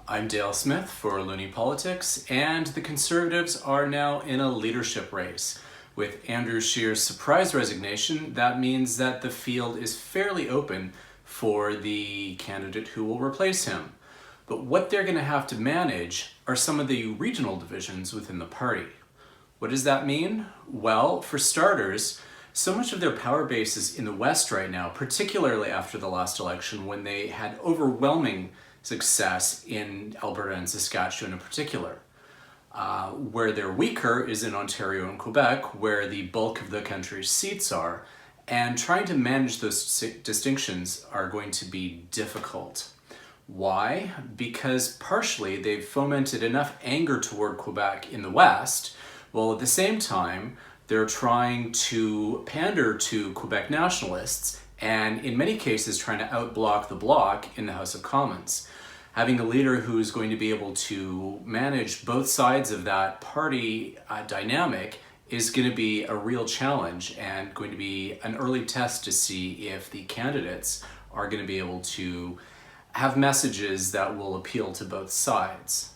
I'm Dale Smith for Looney Politics, and the Conservatives are now in a leadership race. With Andrew Scheer's surprise resignation, that means that the field is fairly open for the candidate who will replace him. But what they're going to have to manage are some of the regional divisions within the party. What does that mean? Well, for starters, so much of their power base is in the West right now, particularly after the last election when they had overwhelming success in Alberta and Saskatchewan in particular. Where they're weaker is in Ontario and Quebec, where the bulk of the country's seats are, and trying to manage those distinctions are going to be difficult. Why? Because partially they've fomented enough anger toward Quebec in the West, while at the same time they're trying to pander to Quebec nationalists and in many cases trying to outblock the Bloc in the House of Commons. Having a leader who's going to be able to manage both sides of that party dynamic is going to be a real challenge and going to be an early test to see if the candidates are going to be able to have messages that will appeal to both sides.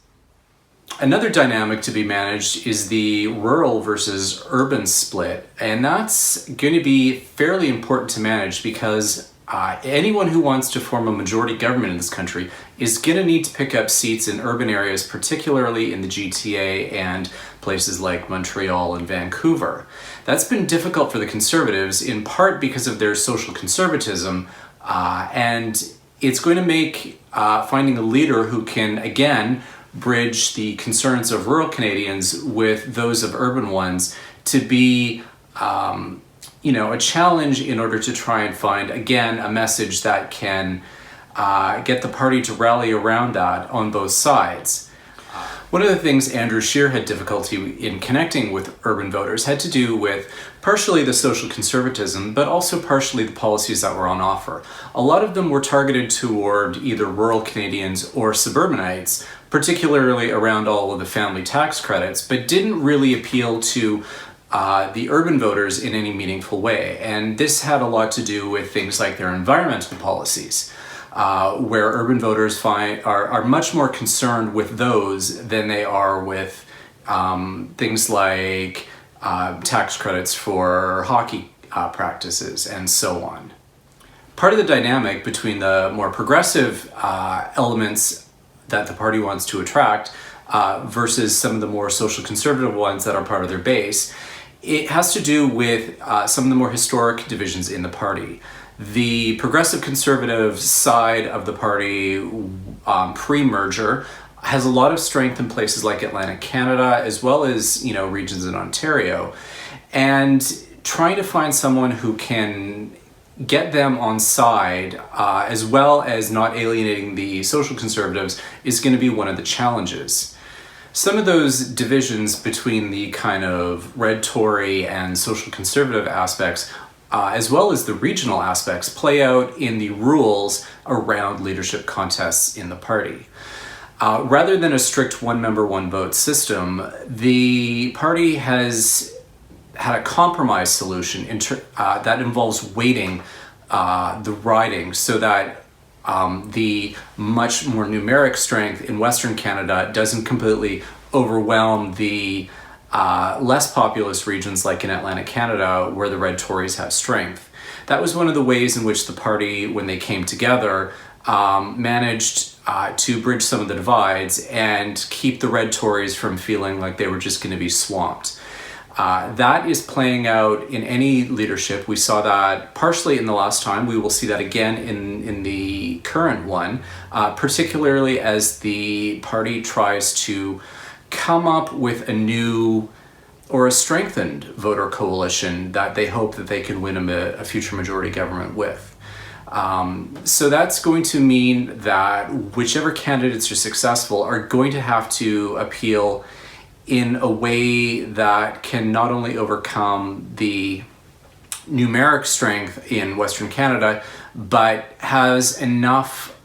Another dynamic to be managed is the rural versus urban split, and that's going to be fairly important to manage because anyone who wants to form a majority government in this country is going to need to pick up seats in urban areas, particularly in the GTA and places like Montreal and Vancouver. That's been difficult for the Conservatives, in part because of their social conservatism, and it's going to make finding a leader who can, again, bridge the concerns of rural Canadians with those of urban ones to be a challenge in order to try and find, again, a message that can get the party to rally around that on both sides. One of the things Andrew Scheer had difficulty in connecting with urban voters had to do with partially the social conservatism, but also partially the policies that were on offer. A lot of them were targeted toward either rural Canadians or suburbanites, particularly around all of the family tax credits, but didn't really appeal to the urban voters in any meaningful way. And this had a lot to do with things like their environmental policies, where urban voters are much more concerned with those than they are with things like tax credits for hockey practices and so on. Part of the dynamic between the more progressive elements that the party wants to attract versus some of the more social conservative ones that are part of their base, it has to do with some of the more historic divisions in the party. The progressive conservative side of the party pre-merger has a lot of strength in places like Atlantic Canada, as well as regions in Ontario, and trying to find someone who can get them on side, as well as not alienating the social conservatives, is going to be one of the challenges. Some of those divisions between the kind of red Tory and social conservative aspects, as well as the regional aspects, play out in the rules around leadership contests in the party. Rather than a strict one-member, one-vote system, the party has had a compromise solution that involves weighting the riding so that the much more numeric strength in Western Canada doesn't completely overwhelm the less populous regions like in Atlantic Canada where the red Tories have strength. That was one of the ways in which the party, when they came together, managed to bridge some of the divides and keep the red Tories from feeling like they were just going to be swamped. That is playing out in any leadership. We saw that partially in the last time. We will see that again in the current one, particularly as the party tries to come up with a new or a strengthened voter coalition that they hope that they can win a future majority government with. So that's going to mean that whichever candidates are successful are going to have to appeal in a way that can not only overcome the numeric strength in Western Canada, but has enough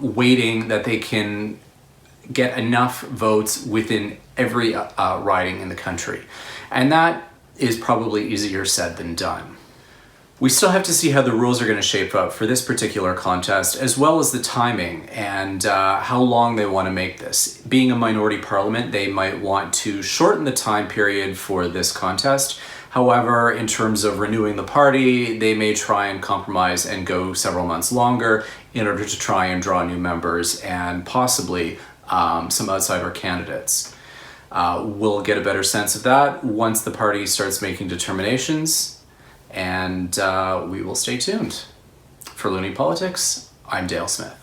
weighting that they can get enough votes within every riding in the country. And that is probably easier said than done. We still have to see how the rules are going to shape up for this particular contest, as well as the timing and how long they want to make this. Being a minority parliament, they might want to shorten the time period for this contest. However, in terms of renewing the party, they may try and compromise and go several months longer in order to try and draw new members and possibly some outsider candidates. We'll get a better sense of that once the party starts making determinations, and we will stay tuned. For Loony Politics, I'm Dale Smith.